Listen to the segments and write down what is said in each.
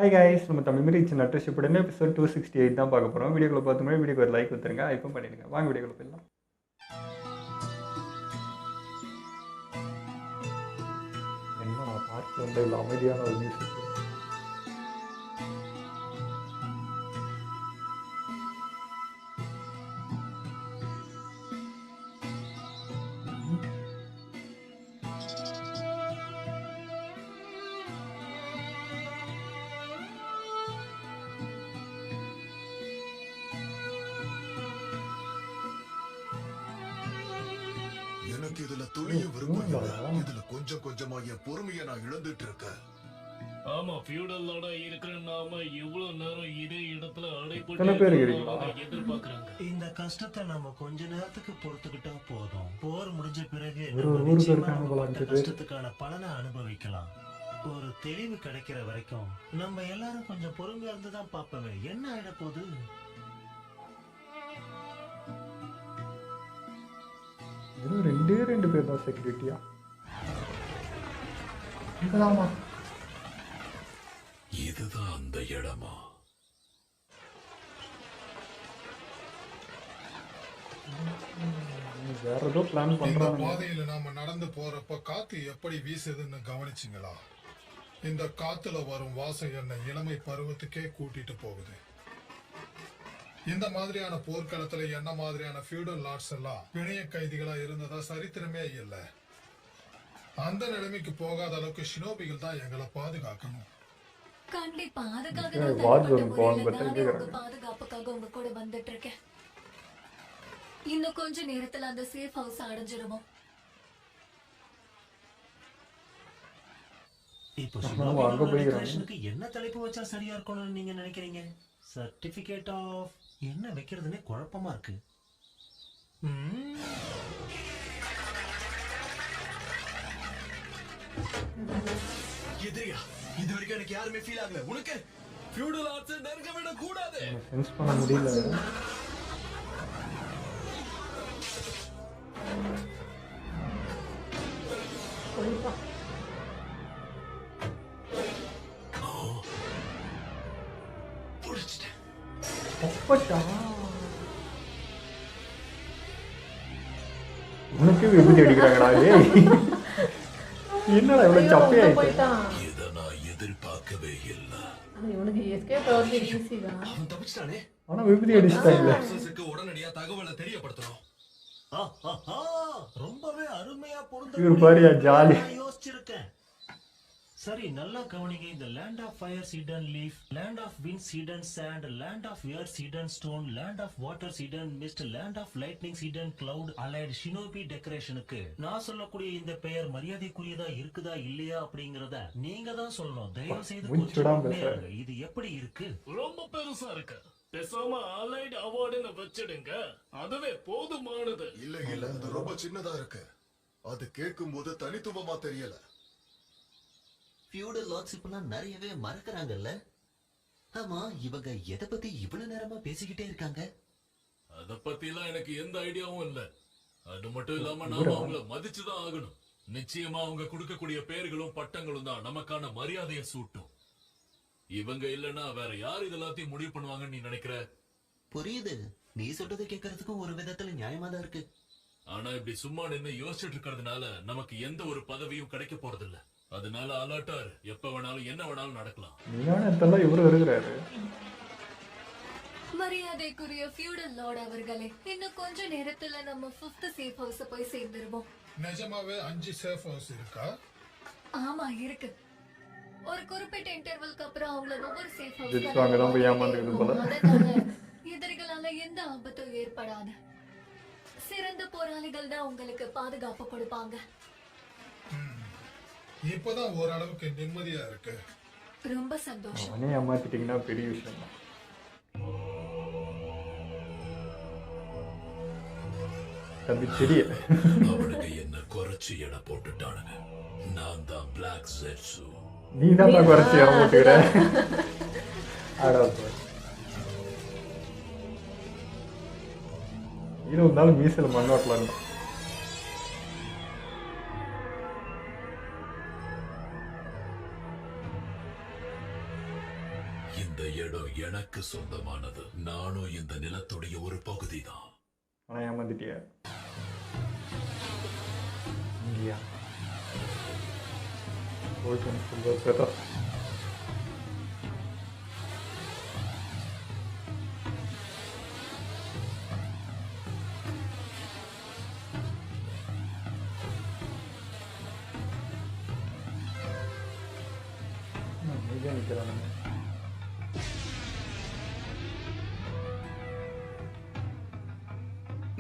Hi guys, நம்ம தமிழ் மீறி நட்ரஷிப்போட episode 268 தான் பார்க்க போகிறோம். வீடியோக்குள்ள பார்த்து முன்னாடி வீடியோக்கு ஒரு லைக் கொடுத்துருங்க, இப்போ பண்ணிடுங்க. வாங்க வீடியோக்குள்ள போயிடலாம். என்ன பார்த்து வந்து இல்லை அமைதியான ஒரு மியூசிக். எனக்கு இதுல துளியும் விருப்பம் இல்ல. இதுல கொஞ்சம் கொஞ்சமா என் பொறுமையை நான் இழந்துட்டு இருக்கேன். ஆமா, ஃபியூடலோட இருக்கிற நாம இவ்வளவு நேரம் இதே இடத்துல எத்தனை பேர் இருக்கீங்களா? எதிர்பார்க்கறாங்க. இந்த கஷ்டத்தை நம்ம கொஞ்ச நேரத்துக்கு பொறுத்துக்கிட்டா போதும். போர் முடிஞ்ச பிறகு ஒரு நம்ம ஊருக்கு நிச்சயமா இருக்காங்க நம்ம போல பட்ட 5 பேர். கஷ்டத்துக்கான பலனை அனுபவிக்கலாம். ஒரு தெளிவு கிடைக்கிற வரைக்கும் நம்ம எல்லாரும் கொஞ்சம் பொறுமையா இருந்து தான் பார்ப்போமே. என்ன ஆயிட போகுது? வெறும் 2 பேர் தான் செக்யூரிட்டியா? இதெல்லாமா இதுதான் அந்த இடமா? வேற ஏதோ பிளான் இந்த பண்றாங்க. பாதையில நாம நடந்து போறப்ப காத்து எப்படி வீசுதுன்னு கவனிச்சிங்களா? இந்த காத்துல வரும் வாசம் என்ன இளமை பருவத்துக்கே கூட்டிட்டு போகுது. இந்த மாதிரியான போர்க்களத்துல என்ன மாதிரியான ஃபியூடல் லார்ட்ஸ் எல்லாம் பிணைய கைதிகளா இருந்ததா சரித்திரமே இல்ல. அந்த நிலைமைக்கு போகாத அளவுக்கு ஷினோபிகள் தான் எங்களை பாதுகாக்கணும். கண்டிப்பா அதுக்காக Yeah, தான் war தனிப்பட்ட zone போவாங்க, முறையில but நானே தெரிஞ்சுக்கிறாங்க. உங்க பாதுகாப்புக்காக உங்க கூட வந்துட்டு இருக்கேன். இன்னும் கொஞ்ச நேரத்துல அந்த சேஃப் ஹவுஸ் அடைஞ்சிருவோம். இப்போ ஆமா, அங்க போய்க்கிறாங்க. ஷினோபிக்கு என்ன தலைப்பு வச்சா சரியா இருக்கும்னு நீங்க நினைக்கிறீங்க? சர்டிபிகேட் ஆஃப் என்ன வைக்கிறதுனே குழப்பமா இருக்கு. எதிரியா? இது வரைக்கும் எனக்கு யாருமே ஃபீல் ஆகல. உனக்கு ஃபியூடல் ஆர்ட்ஸ் நெருங்க விட கூடாது. சென்ஸ் பண்ண முடியல. புடிச்சிட்டேன். அப்பட்டா உனக்கு விபூதி அடிக்கிறாங்களா? ஏய் என்னடா இவ்வளவு சப்பையாயிட்டு? இதை நான் எதிர்பார்க்கவே இல்ல. இவனுக்கு எஸ்கேப் ஆகிறது ஈஸி தான். அவன் தப்பிச்சிட்டானே. ஆனா விபூதி அடிச்சிட்டாங்க. ஆக்சஸுக்கு உடனடியா தகவலை தெரியப்படுத்தணும். ரொம்பவே அருமையா இவர் பாரியா ஜாலி. யோசிச்சிருக்கேன். சரி, நல்லா கவனிங்க. இந்த லேண்ட் ஆஃப் ஃபயர் சீடன் லீஃப், லேண்ட் ஆஃப் விண்ட் சீடன் சாண்ட், லேண்ட் ஆஃப் ஏர் சீடன் ஸ்டோன், லேண்ட் ஆஃப் வாட்டர் சீடன் மிஸ்ட், லேண்ட் ஆஃப் லைட்னிங் சீடன் கிளவுட் அலைட் ஷினோபி டெக்கரேஷனுக்கு நான் சொல்லக்கூடிய இந்த பெயர் மரியாதைக்குரியதா இருக்குதா இல்லையா அப்படிங்கறத நீங்க தான் சொல்லணும். தயவு செய்து மூச்சு கொஞ்சம் விடாம பொறுமையா பேச. இருங்க. இது எப்படி இருக்கு? ரொம்ப பெருசா இருக்கு. பேசாம அலைட் அவார்டுன்னு வச்சிடுங்க, அதுவே போதுமானது. இல்ல இல்ல, அது ரொம்ப சின்னதா இருக்கு. அது கேட்கும் போது தனித்துவமா தெரியல. ஃபியூடல் லார்ட்ஸ் இப்பெல்லாம் நிறையவே மறக்கறாங்கல்ல. ஆமா, இவங்க எதை பத்தி இவ்வளவு நேரமா பேசிக்கிட்டே இருக்காங்க? அத பத்திலாம் எனக்கு எந்த ஐடியாவும் இல்ல. அது மட்டும் இல்லாம நாம அவங்கள மதிச்சுதான் ஆகணும். நிச்சயமா அவங்க கொடுக்கக்கூடிய பேர்களும் பட்டங்களும் தான் நமக்கான மரியாதையை சூட்டும். இவங்க இல்லனா வேற யார் இதெல்லாத்தையும் முடிவு பண்ணுவாங்கன்னு நீ நினைக்கிற? புரியுது, நீ சொல்றது கேட்கறதுக்கும் ஒரு விதத்துல நியாயமா தான் இருக்கு. ஆனா இப்படி சும்மா நின்னு யோசிச்சுட்டு இருக்கிறதுனால நமக்கு எந்த ஒரு பதவியும் கிடைக்க போறதில்ல. அதனால அலர்ட்டார், எப்ப வேணாலும் என்ன வேணாலும் நடக்கலாம். நியாயத்தெல்லாம் இவரு இருக்கிறாரு. மரியாதைக்குரிய ஃபியூடல் லார்ட் அவர்களே, இன்னும் கொஞ்ச நேரத்துல நம்ம 5th சேஃப் ஹவுஸ் போய் சேர்ந்துருவோம். நிஜமாவே 5 சேஃப் ஹவுஸ் இருக்கா? ஆமா இருக்கு. ஒரு குறிப்பிட்ட இன்டர்வல்க்கு அப்புறம் அவங்கள ஒவ்வொரு சேஃப் ஜெட்ஸ் வாங்க தான் போய் ஏமாந்துக்குது போல. எதிரிகளால எந்த ஆபத்தும் ஏற்படாது. சிறந்த போராளிகள் தான் உங்களுக்கு பாதுகாப்பு கொடுப்பாங்க. இப்பதான் ஓரளவுக்கு நிம்மதியா இருக்கு. ரொம்ப சந்தோஷம். அவனே ஏமாத்திட்டீங்கன்னா பெரிய விஷயம் தான். தம்பி செடிய அவனுக்கு என்ன குறைச்சு எடை போட்டுட்டானுங்க. நான் தான் பிளாக் ஜெட்ஸு. நீ தான் குறைச்சி இடம் போட்டுக்கிற. இருபது நாள் மீசல் மண்ணோட்டலாம். இந்த இடம் எனக்கு சொந்தமானது. நானும் இந்த நிலத்துடைய ஒரு பகுதி தான். ஆனால் ஏமாந்துட்டியா இங்கேயா? ஓகே சொல்லுவா. இங்கே நிற்கிறாங்க.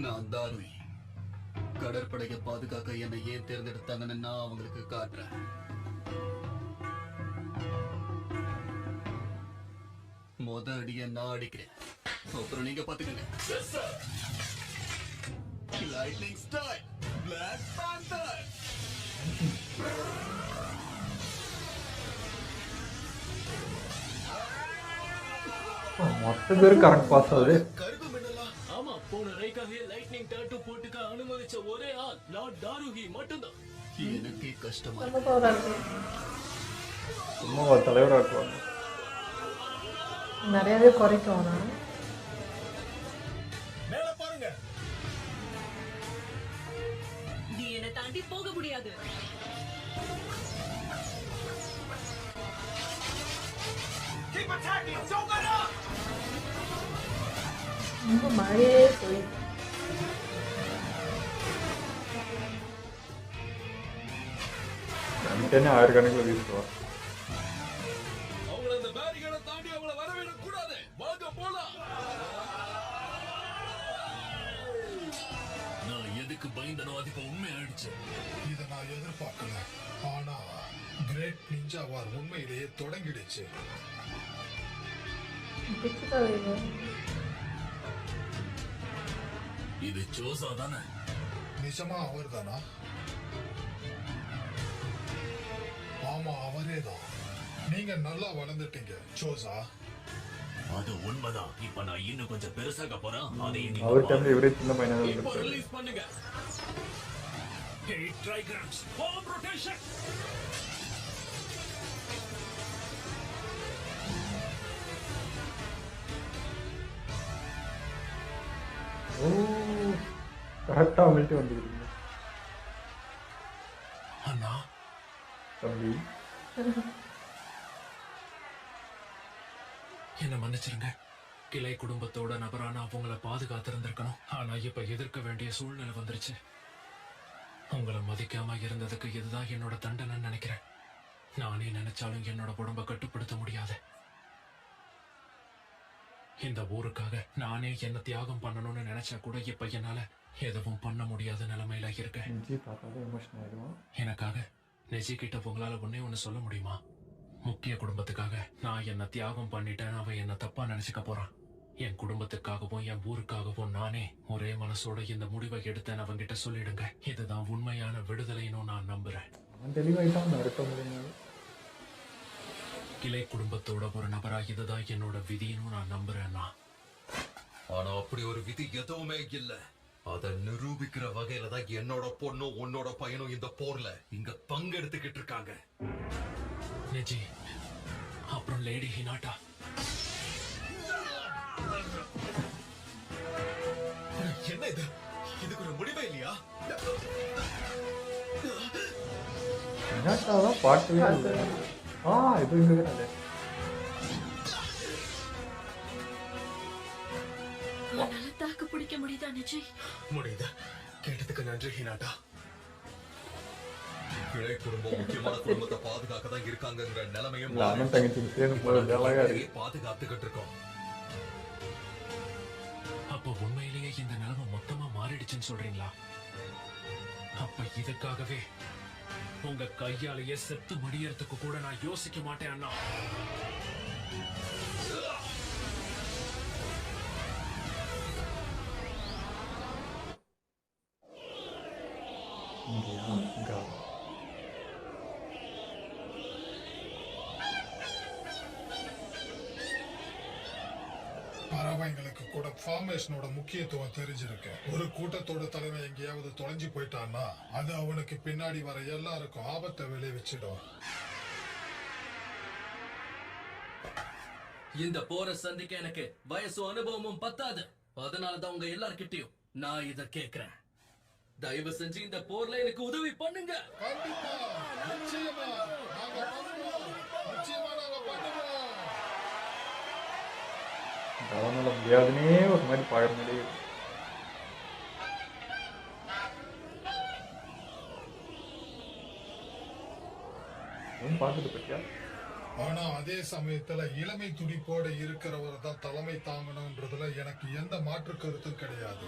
நான் தாருவி. கடற்படையை பாதுகாக்க என்னை ஏன் தேர்ந்தெடுத்தாங்கன்னு நான் அவங்களுக்கு காட்டுறேன். மொத அடிய நான் அடிக்கிறேன், அப்புறம் நீங்க பாத்துக்கங்க. Lightning style black panther. மொத்த பேரும் கரெக்ட் பாஸ் ஆகுது. கருப்பு மின்னலாம். ஆமா, போன ரைக்காக லைட்னிங் டாட்டூ போட்டுக்க அனுமதிச்ச ஒரே ஆள் லார்ட் தாருஹி மட்டும்தான். எனக்கே கஷ்டமா ரொம்ப பவரா இருக்கு. சும்மா ஒரு தலைவராக்குவாங்க. நிறையவே குறைக்கும் நான். மேல பாருங்க. நீ என்னை தாண்டி போக முடியாது. Keep attacking. Don't let up. ரொம்ப மழையே போயிடுச்சு. நமக்கு ஆயிரக்கணக்கில் வீசுவா. அவங்கள அந்த பேரிகேட தாண்டி அவங்கள வரவிட கூடாது. வாங்க போலாம். நான் எதுக்கு பயந்தனோ அது இப்ப உண்மை ஆயிடுச்சு. இதை நான் எதிர்பார்க்கல. ஆனா கிரேட் நிஞ்சா வார் உண்மையிலேயே தொடங்கிடுச்சு. பிச்சுக்கா இது. இது ஜோசா தானே? நிஜமா அவர்தானா? ஆமா, அவரேதான். நீங்க நல்லா வளர்ந்துட்டீங்க ஜோசா. அது உண்மைதான். இப்ப நான் இன்னும் கொஞ்சம் பெருசாக போறேன். அதை அவர் டைம்ல இவரே சின்ன பையனாக இப்போ இருந்திருக்காரு. ரிலீஸ் பண்ணுங்க. 8 ட்ரைகிராம்ஸ் ஹோம் ரொட்டேஷன். ஓ கரெக்டாக அவங்கள்ட்ட வந்துருக்கீங்க அண்ணா, தம்பி. என்ன மன்னிச்சிருங்க. கிளை குடும்பத்தோட நபரான அவங்கள பாதுகாத்திருந்திருக்கணும். ஆனா இப்ப எதிர்க்க வேண்டிய சூழ்நிலை வந்துருச்சு. உங்களை மதிக்காம இருந்ததுக்கு இதுதான் என்னோட தண்டனைன்னு நினைக்கிறேன். நானே நினைச்சாலும் என்னோட உடம்ப கட்டுப்படுத்த முடியாது. இந்த ஊருக்காக நானே என்ன தியாகம் பண்ணணும்னு நினைச்சா கூட இப்ப என்னால எதுவும் பண்ண முடியாத நிலைமையில இருக்கேன். நெஞ்சி பார்த்தாலே எமோஷன் ஆயிடுவோம். எனக்காக நெஜி கிட்ட உங்களால ஒண்ணு சொல்ல முடியுமா? முக்கிய குடும்பத்துக்காக நான் என்ன தியாகம் பண்ணிட்டேன். அவன் என்ன தப்பா நினைச்சுக்க போறான். என் குடும்பத்துக்காகவும் என் ஊருக்காகவும் நானே ஒரே மனசோட இந்த முடிவை எடுத்தேன். அவங்கிட்ட சொல்லிடுங்க. இதுதான் உண்மையான விடுதலைன்னு நான் நம்புறேன். அவன் தெளிவாயிட்டான். மறுக்க முடியாது. கிளை குடும்பத்தோட ஒரு நபரா இதுதான் என்னோட விதின்னு நான் நம்புறேன்னா. ஆனா அப்படி ஒரு விதி எதுவுமே இல்ல. அத நிரூபிக்கிற வகையில தான் என்னோட பொண்ணும் உன்னோட பையனும் இந்த போர்ல இங்க பங்கெடுத்துக்கிட்டு இருக்காங்க. நெஜி, அப்புறம் லேடி ஹினாட்டா. என்ன இது? இதுக்கு ஒரு முடிவே இல்லையா? என்னட்டாதான் பாட்டவே இல்லை. இது இங்கே அது உன்னால தாக்கு பிடிக்க முடியுதா நிஜய்? முடியுது. கேட்டதுக்கு நன்றி ஹினாட்டா. கிளை குடும்பம் முக்கியமான குடும்பத்தை பாதுகாக்க தான் இருக்காங்கிற நிலைமையும் இல்லை. அண்ணன் தங்கச்சி சேர்ந்து போல வேலையா இருக்கு. பாதுகாத்துக்கிட்டு இருக்கோம். அப்போ உண்மையிலேயே இந்த நிலைமை மொத்தமா மாறிடுச்சுன்னு சொல்றீங்களா? அப்ப இதுக்காகவே உங்க கையாலேயே செத்து மடியறதுக்கு கூட நான் யோசிக்க மாட்டேன் அண்ணா. இங்கேயா? இங்கே பறவைங்களுக்கு கூட ஃபார்மேஷனோட முக்கியத்துவம் தெரிஞ்சிருக்கு. ஒரு கூட்டத்தோட தலைமை எங்கேயாவது தொலைஞ்சு போயிட்டான்னா அது அவனுக்கு பின்னாடி வர எல்லாருக்கும் ஆபத்தை விளைவிச்சிடும். இந்த போரை சந்திக்க எனக்கு வயசும் அனுபவமும் பத்தாது. அதனாலதான் உங்க எல்லார்கிட்டயும் நான் இத கேக்குறேன். தயவு செஞ்சு இந்த போர்ல எனக்கு உதவி பண்ணுங்க. கண்டிப்பா, நிச்சயமா நாங்க பண்ணுவோம். நிச்சயமா நாங்க பண்ணுவோம். அவனால முடியாதுன்னே ஒரு மாதிரி பார்க்குற மாதிரி இருக்கு. பார்த்துட்டு பத்தியா? ஆனா அதே சமயத்துல இளமை துடிப்போட இருக்கிறவர் தான் தலைமை தாங்கணும்ன்றதுல எனக்கு எந்த மாற்று கருத்தும் கிடையாது.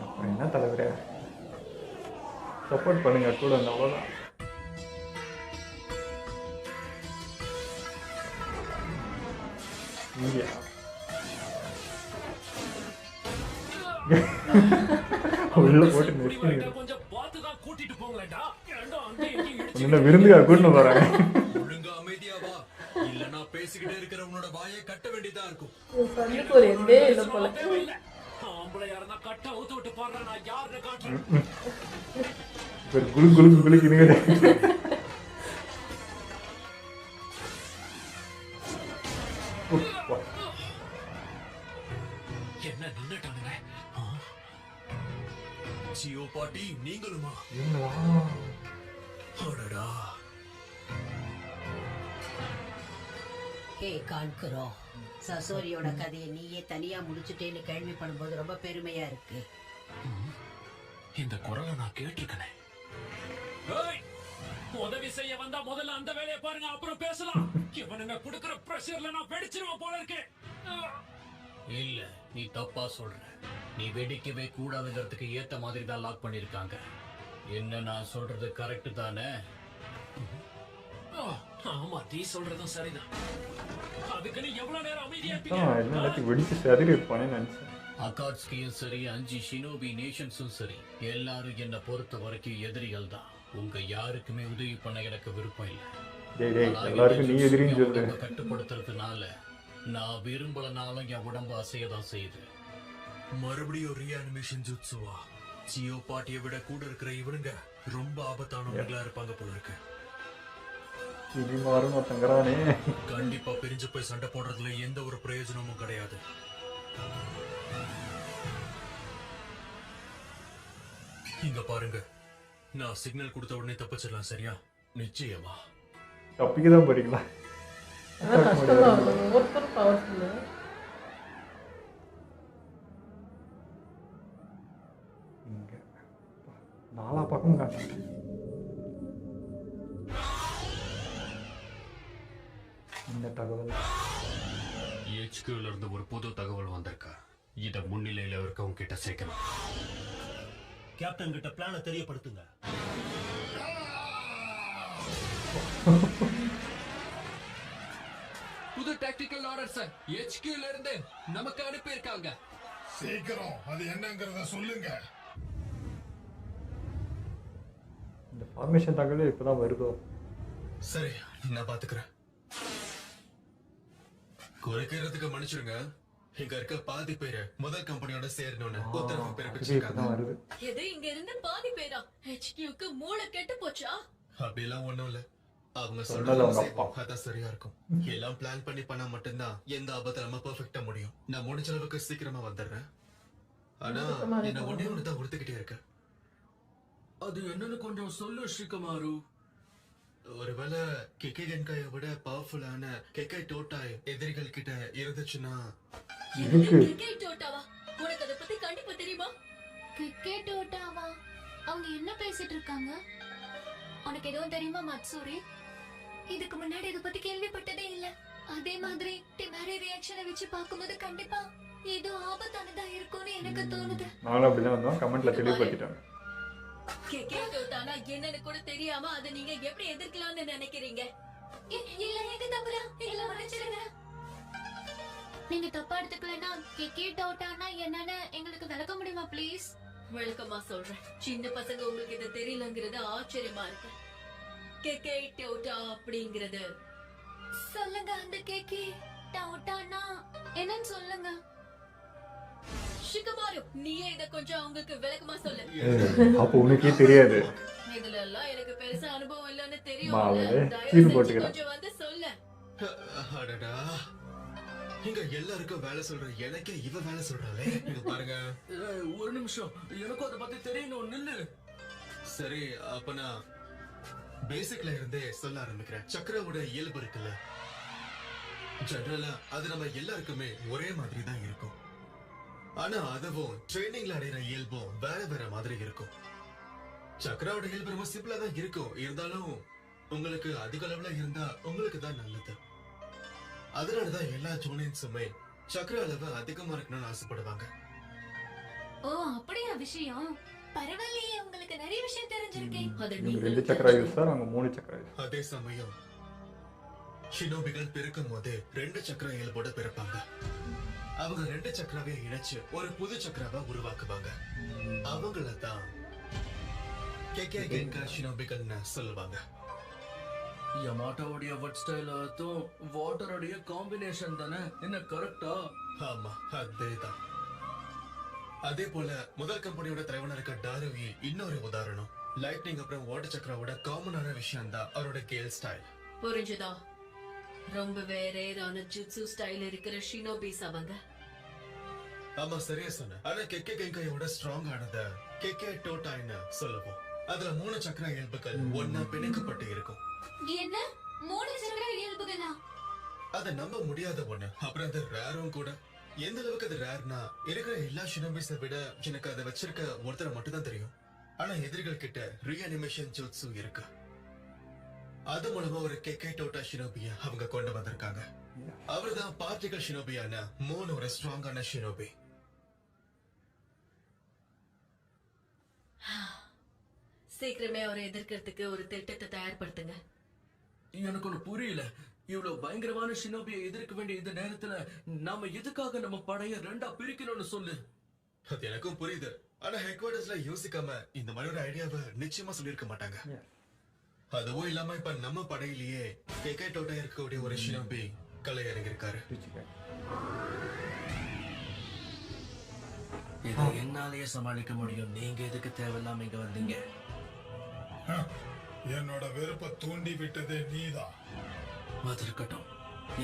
அப்புறம் என்ன தலைவரே, சப்போர்ட் பண்ணுங்க கூட அந்த அவ்வளோதான். இங்கேயா உள்ள போட்டு நெருக்கி கொஞ்சம் பார்த்துதான் கூட்டிட்டு போங்களேன்டா. ஏன்டா அங்க இங்க என்ன விருந்துக்கா கூட்டின்னு போறாங்க. ஒழுங்கா அமைதியா வா, இல்லனா பேசிக்கிட்டே இருக்கிற உன்னோட வாயை கட்ட வேண்டியதா இருக்கும். கண்ணுக்கு ஒரு எண்டே இல்லை போல. ஆம்பளை யாருன்னா கட்ட அவுத்து விட்டு பாடுறா, நான் யாருன்னு காட்டுறேன். ஒரு குளு குளு குளுக்குதுங்க. என்ன நின்னுட்டானுங்க? சியோ பாட்டி நீங்களுமா? அடடா, காண்கிறோம். சசோரியோட கதையை நீயே தனியா முடிச்சுட்டேன்னு கேள்விப்படும்போது ரொம்ப பெருமையா இருக்கு. இந்த குரலை நான் கேட்டிருக்கேன். உதவி செய்ய வந்தா முதல்ல அந்த வேலையை பாருங்க, அப்புறம் பேசலாம். இவனுங்க குடுக்கிற பிரஷர்ல நான் வெடிச்சிருவேன் போல இருக்கு. இல்ல, நீ தப்பா சொல்ற. நீ வெடிக்கவே கூடாதுங்கிறதுக்கு ஏத்த மாதிரி தான் லாக் பண்ணிருக்காங்க. என்ன நான் சொல்றது கரெக்ட் தானே? ஆமா, நீ சொல்றதும் சரிதான். அதுக்கு நீ எவ்வளவு நேரம் அமைதியா எல்லாத்தையும் வெடிச்சு சரி இருப்பானே நினைச்சேன். அகாட்ஸ்கியும் சரி, 5 ஷினோபி நேஷன்ஸும் சரி, எல்லாரும் என்ன பொறுத்த வரைக்கும் எதிரிகள் தான். உங்க யாருக்குமே உதவி பண்ண எனக்கு விருப்பம் இல்லை. எல்லாருக்கும் நீ எதிரின்னு சொல்லு. கட்டுப்படுத்துறதுனால நான் விரும்பலனாலும் என் உடம்பு அசையதான் செய்யுது. மறுபடியும் ரீஅனிமேஷன் ஜுட்சுவா? சியோ பாட்டியை விட கூட இருக்கிற இவனுங்க ரொம்ப ஆபத்தானவங்களா இருப்பாங்க போல இருக்கு. இது மாறும் தங்கறானே. கண்டிப்பா பிரிஞ்சு போய் சண்டை போடுறதுல எந்த ஒரு பிரயோஜனமும் கிடையாது. இங்க பாருங்க, நான் சிக்னல் கொடுத்த உடனே தப்பிச்சிடலாம், சரியா? நிச்சயமா. தப்பிக்கதான் போறீங்களா? ஒவ்வொருத்தரும் பவர்ஃபுல்லு. நாலா பக்கம் காட்டு. இந்த தகவல் HQல இருந்து ஒரு புது தகவல் வந்திருக்கா. இத முன்னிலையில இருக்கவங்க கிட்ட சேர்க்கணும். கேப்டன் கிட்ட பிளான தெரியப்படுத்துங்க. புது டாக்டிக்கல் ஆர்டர் சார், HQல இருந்து நமக்கு அனுப்பி இருக்காங்க. சீக்கிரம் அது என்னங்கறத சொல்லுங்க. இந்த ஃபார்மேஷன் தகவல் இப்பதான் வருதோ? சரி, நான் பாத்துக்கிறேன். குறைக்கிறதுக்கு மன்னிச்சிருங்க, இங்க இருக்க பாதி பேரு முதல் கம்பெனியோட சேரணும்னு உத்தரவு பிறப்பிச்சிருக்காங்க. எது இங்க இருந்து பாதி பேரா? HQக்கு மூளை கெட்டு போச்சா? அப்படிலாம் ஒண்ணும் இல்ல, அவங்க சொல்றது அதான் சரியா இருக்கும். எல்லாம் பிளான் பண்ணி பண்ணா மட்டும்தான் எந்த ஆபத்தை நம்ம பெர்ஃபெக்ட்டா முடியும். நான் முடிஞ்ச அளவுக்கு சீக்கிரமா வந்துடுறேன். ஆனா என்ன ஒண்ணே ஒண்ணுதான் உறுத்துக்கிட்டே இருக்கு. அது என்னன்னு கொஞ்சம் சொல்லு ஷிகமாரு. ஒருவேளை கெக்கை கென்காயை விட பவர்ஃபுல்லான கெக்கை டோட்டாய் எதிரிகள் கிட்ட இருந்துச்சுன்னா. கெக்கை டோட்டாவா? உனக்கு அத பத்தி கண்டிப்பா தெரியுமா? கெக்கை டோட்டாவா? அவங்க என்ன பேசிட்டு இருக்காங்க? உனக்கு எதுவும் தெரியுமா மத்சூரி? இதுக்கு முன்னாடி இத பத்தி கேள்விப்பட்டதே இல்ல. அதே மாதிரி டிமாரி ரியாக்ஷனை வச்சு பார்க்கும்போது கண்டிப்பா ஏதோ ஆபத்தானதா இருக்கும்னு எனக்கு தோணுது. நானும் அப்படிதான் வந்தோம், கமெண்ட்ல தெளிவுபடுத்திட்டாங்க. கெக்கை டோட்டானா என்னன்னு கூட தெரியாம அதை நீங்க எப்படி எதிர்க்கலாம்னு நினைக்கிறீங்க? இல்ல, எங்க தப்புல இல்ல, மன்னிச்சிடுங்க. நீங்க தப்பா எடுத்துக்கலனா கெக்கை டோட்டானா என்னன்னு எங்களுக்கு விளக்க முடியுமா ப்ளீஸ்? விளக்கமா சொல்றேன். சின்ன பசங்க உங்களுக்கு இது தெரியலங்கிறது ஆச்சரியமா இருக்கு. கெக்கை டோட்டா அப்படிங்கிறது சொல்லுங்க. அந்த கெக்கை டோட்டானா என்னன்னு சொல்லுங்க. ஷிகமாரு, நீயே இத கொஞ்சம் அவங்களுக்கு விளக்கமா சொல்லு. அப்ப உனக்கே தெரியாது. இதுல எல்லாம் எனக்கு பெருசா அனுபவம் இல்லன்னு தெரியும். மாவே தயவு சீன் செஞ்சு போட்டுக்கிறேன். கொஞ்சம் வந்து சொல்லு. அடடா, இங்க எல்லாருக்கும் வேலை சொல்ற எனக்கே இவ வேலை சொல்றாளே. இங்க பாருங்க. ஒரு நிமிஷம், எனக்கும் அதை பத்தி தெரியணும். நில்லு. சரி, அப்ப நான் பேசிக்ல இருந்தே சொல்ல ஆரம்பிக்கிறேன். சக்கராவோட இயல்பு இருக்குல்ல, ஜெனரலா அது நம்ம எல்லாருக்குமே ஒரே மாதிரி தான் இருக்கும். ஆனா அதுவும் ட்ரைனிங்ல அடையிற இயல்பும் வேற வேற மாதிரி இருக்கும். சக்கராவோட இயல்பு ரொம்ப சிம்பிளா தான் இருக்கும். இருந்தாலும் உங்களுக்கு அதிக அளவுல இருந்தா உங்களுக்கு தான் நல்லது. அதனாலதான் எல்லா ஜூனியர்ஸுமே சக்கர அளவு அதிகமா இருக்கணும்னு ஆசைப்படுவாங்க. ஓ அப்படியா விஷயம்? பரவாயில்லையே, உங்களுக்கு நிறைய விஷயம் தெரிஞ்சிருக்கேன். இவங்க 2 சக்கரா யூஸர், அவங்க 3 சக்கரா யூஸ். அதே சமயம் ஷினோபிகள் பிறக்கும் போது 2 சக்கர இயல்போட பிறப்பாங்க. அவங்க 2 சக்கராவை இணைச்சு ஒரு புது சக்கராவை உருவாக்குவாங்க. அவங்கள தான் கேகே கென்கா ஷினோபிகள்னு சொல்லுவாங்க. யமாட்டோடைய வட் ஸ்டைல் அர்த்தம் வாட்டரோடைய காம்பினேஷன் தானே, என்ன கரெக்டா? ஆமா, அதேதான். அதே போல முதல் கம்பெனியோட தலைவனா இருக்க டாருவி இன்னொரு உதாரணம். லைட்னிங் அப்புறம் வாட்டர் சக்கராவோட காமனான விஷயம் தான் அவரோட கேல் ஸ்டைல். புரிஞ்சுதா? ரொம்ப வேற ஜுட்சு ஸ்டைல் இருக்கிற ஷினோபிஸ் அவங்க. ஆமா, சரியா சொன்ன. ஆனா கெக்கே கெங்காயோட ஸ்ட்ராங் ஆனத கெக்கே டோட்டாய்னு சொல்லுவோம். அதுல 3 சக்கர இயல்புகள் ஒன்னா பிணைக்கப்பட்டு இருக்கும். என்ன 3 சக்கர இயல்புகளா? அதை நம்ப முடியாத ஒண்ணு. அப்புறம் அது ரேரும் கூட. எந்த அளவுக்கு அது ரேர்னா, இருக்கிற எல்லா ஷினோபிஸை விட எனக்கு அதை வச்சிருக்க ஒருத்தரை மட்டும் தான் தெரியும். ஆனா எதிரிகள் கிட்ட ரீஅனிமேஷன் ஜுட்சு இருக்கு. அது மூலமா ஒரு கெக்கே டோட்டா ஷினோபிய அவங்க கொண்டு வந்திருக்காங்க. அவர்தான் பார்ட்டிகல் ஷினோபியான ஒரு ஸ்ட்ராங்கான ஷினோபி. சீக்கிரமே அவரை எதிர்க்கிறதுக்கு ஒரு திட்டத்தை தயார்படுத்துங்க. எனக்கு ஒண்ணு புரியல. இவ்வளவு பயங்கரமான ஷினோபியை எதிர்க்க வேண்டிய இந்த நேரத்துல நாம எதுக்காக நம்ம படைய 2ஆ பிரிக்கணும்னு சொல்லு. அது எனக்கும் புரியுது. ஆனா ஹெட்குவார்டர்ஸ்ல யோசிக்காம இந்த மாதிரி ஒரு ஐடியாவை நிச்சயமா சொல்லிருக்க மாட்டாங்க. அதுவும் இல்லாம இப்ப நம்ம படையிலேயே கெக்கே டோட்டா இருக்கக்கூடிய ஒரு ஷினோபி கலை இறங்கிருக்காரு. இதை என்னாலேயே சமாளிக்க முடியும். நீங்க எதுக்கு தேவையில்லாம இங்க வந்தீங்க? என்னோட வெறுப்பை தூண்டி விட்டதே நீதான். அது இருக்கட்டும்,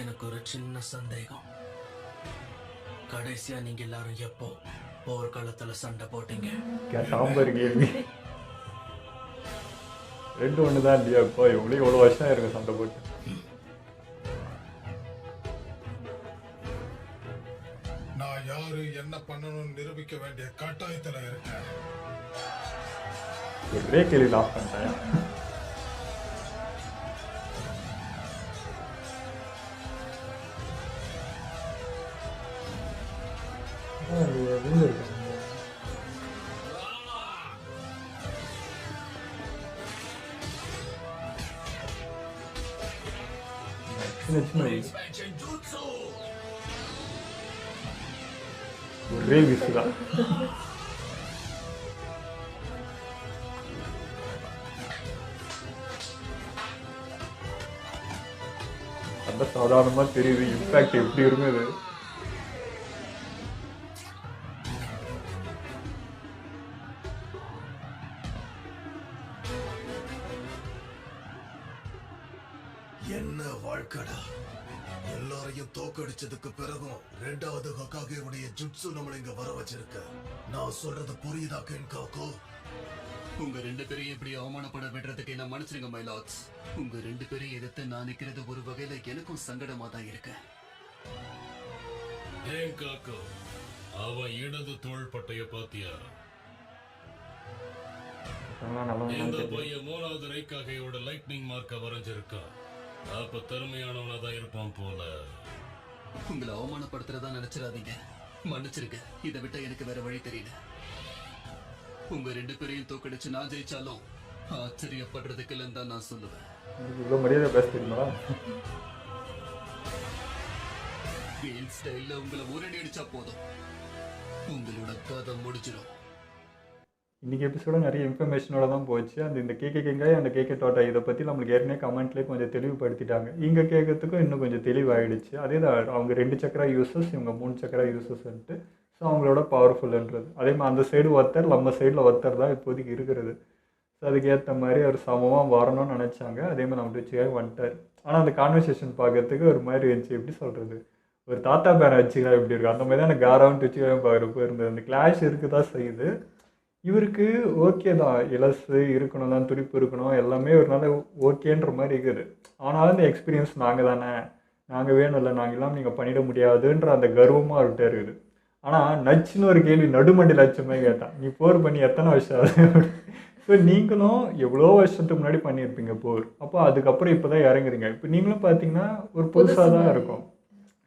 எனக்கு ஒரு சின்ன சந்தேகம். கடைசியா நீங்க எல்லாரும் எப்போ போர்க்காலத்துல சண்டை போட்டீங்க? கேட்டாம்பர் கேள்வி. 2 ஒண்ணுதான் இல்லையா? இப்போ எவ்வளவு வருஷம் இருக்கு சண்டை போட்டு. நான் யாரு என்ன பண்ணணும்னு நிரூபிக்க வேண்டிய கட்டாயத்துல இருக்கேன். ஒரே கேள்வி லாஸ் பண்ணிட்டேன். ஒரே விசுதான். அந்த சாதாரணமா தெரியுது, இம்பாக்ட் எப்படி இருக்குது. என்ன வாழ்க்கடா! எல்லாரையும் தோக்கடிச்சதுக்கு பிறகும் 2வது ஹொகாகேவுடைய ஜுட்சு நம்மள இங்க வர வச்சிருக்க. நான் சொல்றது புரியுதா கென்காக்கு? உங்க 2 பேரையும் இப்படி அவமானப்பட விடுறதுக்கு என்ன மன்னிச்சிருங்க மை லார்ட்ஸ். உங்க 2 பேரையும் எதிர்த்து நான் நிக்கிறது ஒரு வகையில எனக்கும் சங்கடமா தான் இருக்கு. ஏன் காக்கோ, அவன் இடது தோள் பட்டைய பாத்தியா? இந்த பையன் 3வது ரைக்காகையோட லைட்னிங் மார்க்க வரைஞ்சிருக்கான். அப்ப திறமையானவனா தான் இருப்பான் போல. உங்களை அவமானப்படுத்துறதா நினைச்சிடாதீங்க. மன்னிச்சிருக்க. இதை விட்ட எனக்கு வேற வழி தெரியல. உங்க 2 பேரையும் தோக்கடிச்சு நான் ஜெயிச்சாலும் ஆச்சரியப்படுறதுக்கு இல்லைன்னு தான் நான் சொல்லுவேன். இவ்வளவு மரியாதை பேச தெரியுமா? கேல் ஸ்டைல்ல உங்களை ஊரடி அடிச்சா போதும், உங்களோட கதை முடிச்சிடும். இன்னைக்கு எபிசோட நிறைய இன்ஃபர்மேஷனோட தான் போச்சு. இந்த கேகே கெங்காய் அந்த கேகே டோட்டா இதை பற்றி நம்மளுக்கு ஏற்கனவே கமெண்ட்லேயே கொஞ்சம் தெளிவுபடுத்திட்டாங்க. இங்கே கேட்கறதுக்கும் இன்னும் கொஞ்சம் தெளிவாகிடுச்சு. அதே தான் அவங்க 2 சக்கரா யூசர்ஸ், இவங்க 3 சக்கரா யூசர்ஸ்ன்ட்டு. ஸோ அவங்களோட பவர்ஃபுல்ன்றது. அதே மாதிரி அந்த சைடு ஒருத்தர், நம்ம சைடில் ஒருத்தர் தான் இப்போதைக்கு இருக்கிறது. ஸோ அதுக்கேற்ற மாதிரி அவர் சமமாக வரணும்னு நினச்சாங்க. அதே மாதிரி நம்ம வச்சுக்காக வந்துட்டார். ஆனால் அந்த கான்வர்சேஷன் பார்க்கறதுக்கு ஒரு மாதிரி இருந்துச்சு. எப்படி சொல்கிறது, ஒரு தாத்தா பேரை வச்சுக்கலாம் எப்படி இருக்கும் அந்த மாதிரி தான் எனக்கு காரான்ட்டு வச்சுக்கலாம் பார்க்குறப்போ இருந்தது. அந்த கிளாஷ் இருக்க தான் செய்யுது. இவருக்கு ஓகே தான், இலசு இருக்கணும் தான், துடிப்பு இருக்கணும், எல்லாமே ஒரு நாள் ஓகேன்ற மாதிரி இருக்குது. ஆனாலும் இந்த எக்ஸ்பீரியன்ஸ் நாங்கள் தானே, நாங்கள் வேணும்ல, நாங்கள் இல்லாமல் நீங்கள் பண்ணிட முடியாதுன்ற அந்த கர்வமாக அவர்கிட்ட இருக்குது. ஆனால் நச்சுன்னு ஒரு கேள்வி நடுமண்டியில் அச்சமே கேட்டான், நீ போர் பண்ணி எத்தனை வருஷம் ஆகுது? ஸோ நீங்களும் எவ்வளோ வருஷத்துக்கு முன்னாடி பண்ணியிருப்பீங்க போர், அப்போ அதுக்கப்புறம் இப்போ தான் இறங்குறீங்க. இப்போ நீங்களும் பார்த்தீங்கன்னா ஒரு புதுசாக தான் இருக்கும்.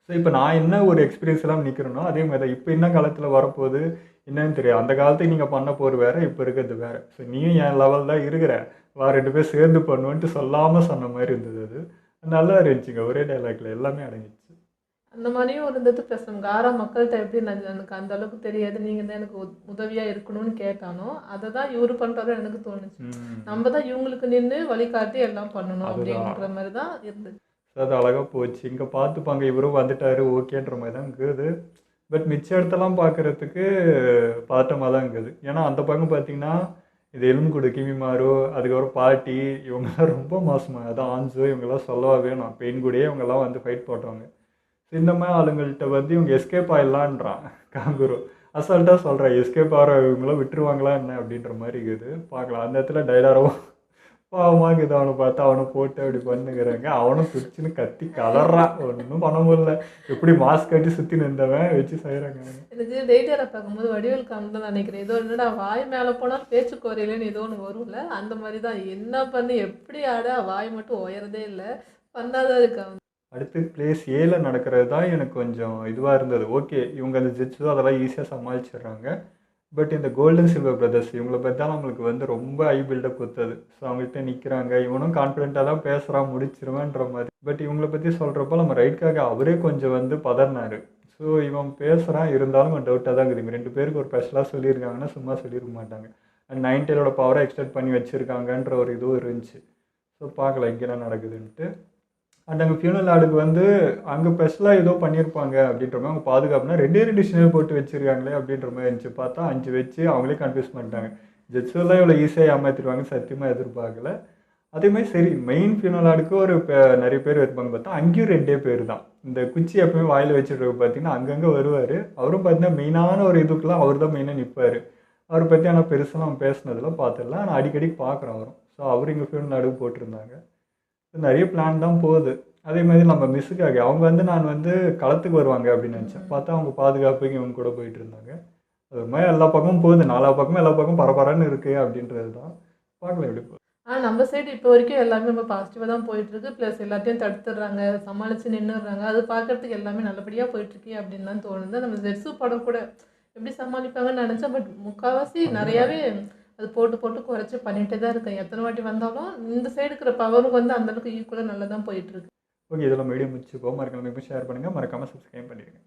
ஸோ இப்போ நான் என்ன ஒரு எக்ஸ்பீரியன்ஸ் எல்லாம் நிற்கிறேனோ அதே மாதிரி தான் இப்போ என்ன காலத்தில் வரப்போகுது என்னன்னு தெரியும். அந்த காலத்துக்கு நீங்கள் பண்ண போர் வேறு, இப்போ இருக்கிறது வேறு. ஸோ நீயும் என் லெவல் தான் இருக்கிற, வா 2 பேர் சேர்ந்து பண்ணுவோன்ட்டு சொல்லாமல் சொன்ன மாதிரி இருந்தது. அது நல்லா இருந்துச்சுங்க, ஒரே டைலாக்ல எல்லாமே அடங்கிச்சு. அந்த மாதிரியும் இருந்தது. ப்ளஸ் நம்ம காரா மக்கள்கிட்ட எப்படி எனக்கு அந்த அளவுக்கு தெரியாது, நீங்கள் தான் எனக்கு உதவியாக இருக்கணும்னு கேட்டானோ அதை தான் இவர் பண்ணுறாரு எனக்கு தோணுச்சு. நம்ம தான் இவங்களுக்கு நின்று வழிகாட்டி எல்லாம் பண்ணணும் அப்படின்ற மாதிரி தான் இருந்துச்சு. அது அழகாக போச்சு. இங்கே பார்த்துப்பாங்க, இவரும் வந்துட்டாரு ஓகேன்ற மாதிரி தான் இருக்குது. பட் மிச்ச இடத்தெல்லாம் பார்க்குறதுக்கு பதட்டமாக தான் இருக்குது. ஏன்னா அந்த பக்கம் பார்த்தீங்கன்னா இது எலும்புக்கூடு கிமிமாரு, அதுக்கப்புறம் பாட்டி, இவங்கெல்லாம் ரொம்ப மோசமாக. அதான் ஆன்சு, இவங்கெல்லாம் சொல்லவா வேணும், பெயின் கூடயே இவங்கெல்லாம் வந்து ஃபைட் போட்டவங்க. இந்த மாதிரி ஆளுங்கள்கிட்ட வந்து இவங்க எஸ்கேப் ஆகிடலான்றான் காங்குரு. அசால்ட்டாக சொல்கிறேன், எஸ்கேப் ஆகிற இவங்களாம் விட்டுருவாங்களா என்ன அப்படின்ற மாதிரி இருக்குது. பார்க்கலாம். அந்த இடத்துல டைலாரும் பாவமாக இருக்குது. அவனை பார்த்தா அவனை போட்டு அப்படி பண்ணுங்கிறாங்க. அவனும் துடிச்சுன்னு கத்தி கலறான், ஒன்றும் பண்ண முடியல. எப்படி மாஸ்க் கட்டி சுற்றி நின்றவன் வச்சு செய்கிறாங்க. எனக்கு டெய்லியரை பார்க்கும்போது வடிவேல் காமெடி நினைக்கிறேன். ஏதோ என்னடா வாய் மேலே போனால் பேச்சு குறையிலன்னு ஏதோ ஒன்று வரும்ல, அந்த மாதிரி தான். என்ன பண்ணி எப்படி ஆட வாய் மட்டும் உயரதே இல்லை, பண்ணாதான் இருக்காங்க. அடுத்து பிளேஸ் ஏல நடக்கிறது தான் எனக்கு கொஞ்சம் இதுவாக இருந்தது. ஓகே, இவங்க அந்த ஜிட்ஸோ அதெல்லாம் ஈஸியாக சமாளிச்சிடுறாங்க. பட் இந்த கோல்டன் சில்வர் பிரதர்ஸ் இவங்களை பற்றி தான் நம்மளுக்கு வந்து ரொம்ப ஐ பில்டப் கொடுத்தது. ஸோ அவங்கள்ட்ட நிற்கிறாங்க, இவனும் கான்ஃபிடென்ட்டாக தான் பேசுகிறான், முடிச்சிருவேன்ற மாதிரி. பட் இவங்களை பற்றி சொல்கிறப்போ நம்ம ரைட்காக அவரே கொஞ்சம் வந்து பதறினார். ஸோ இவன் பேசுகிறான், இருந்தாலும் கொஞ்சம் டவுட்டாக தான் இருக்குது. இவங்க 2 பேருக்கு ஒரு ஸ்பெஷலாக சொல்லியிருக்காங்கன்னா சும்மா சொல்லியிருக்க மாட்டாங்க. அண்ட் 9 பவரை எக்ஸ்டெண்ட் பண்ணி வச்சுருக்காங்கன்ற ஒரு இதுவும் இருந்துச்சு. ஸோ பார்க்கலாம் இங்கே என்ன நடக்குதுன்ட்டு. அண்ட் அங்கே ஃபியூனல் ஆடுக்கு வந்து அங்கே ஸ்பெஷலாக ஏதோ பண்ணியிருப்பாங்க அப்படின்ற மாதிரி அவங்க பாதுகாப்புனா 2 சிக்னல் போட்டு வச்சுருக்காங்களே அப்படின்ற மாதிரி இருந்துச்சு. பார்த்தா 5 வச்சு அவங்களே கன்ஃபியூஸ் பண்ணிட்டாங்க. ஜெட்ஸெல்லாம் இவ்வளோ ஈஸியாக ஏமாற்றிடுவாங்க சத்தியமாக எதிர்பார்க்கல. அதேமாதிரி சரி மெயின் ஃபியூனல் ஆடுக்கு ஒரு நிறைய பேர் வைப்பாங்க. பார்த்தா அங்கேயும் 2 பேர் தான். இந்த குச்சி எப்பவுமே வாயில் வச்சுட்டு பார்த்தீங்கன்னா அங்கங்கே வருவார். அவரும் பார்த்தீங்கன்னா மெயினான ஒரு இதுக்கெலாம் அவர் தான் மெயினாக நிற்பார். அவரை பற்றி ஆனால் பெருசாக அவன் பேசினதெல்லாம் பார்த்துடலாம். ஆனால் அடிக்கடி பார்க்குறோம் அவரும். ஸோ அவர் இங்கே ஃபியூனல் ஆடுக்கு போட்டிருந்தாங்க. நிறைய பிளான் தான் போகுது. அதே மாதிரி நம்ம மிஸ்ஸுக்காக அவங்க வந்து நான் வந்து களத்துக்கு வருவாங்க அப்படின்னு நினச்சேன். பார்த்தா அவங்க பாதுகாப்புக்கு இவங்க கூட போயிட்டு இருந்தாங்க. அது மாதிரி எல்லா பக்கமும் போகுது, 4 பக்கமும் எல்லா பக்கமும் பரபரன்னு இருக்குது அப்படின்றது தான். பார்க்கலாம் எப்படி போகுது. நம்ம சைடு இப்போ வரைக்கும் எல்லாமே ரொம்ப பாசிட்டிவாக தான் போயிட்டுருக்கு. ப்ளஸ் எல்லாத்தையும் தடுத்துடுறாங்க, சமாளித்து நின்றுடுறாங்க. அது பார்க்குறதுக்கு எல்லாமே நல்லபடியாக போயிட்டுருக்கு அப்படின்னு தான் தோணுது. நம்ம ஜெட்ஸு படம் கூட எப்படி சமாளிப்பாங்கன்னு நினச்சேன். பட் முக்கால்வாசி நிறையாவே அது போட்டு போட்டு குறைச்சி பண்ணிகிட்டே தான் இருக்கேன். எத்தனை வாட்டி வந்தாலும் இந்த சைடு இருக்கிற பவருக்கு வந்து அந்தளவுக்கு ஈக்குவலாக நல்லா தான் போயிட்டுருக்கு. ஓகே, இதெல்லாம் மீடியம் முடிச்சுக்கோ. மறக்காம ஷேர் பண்ணுங்கள், மறக்காமல் சப்ஸ்கிரைப் பண்ணிடுங்க.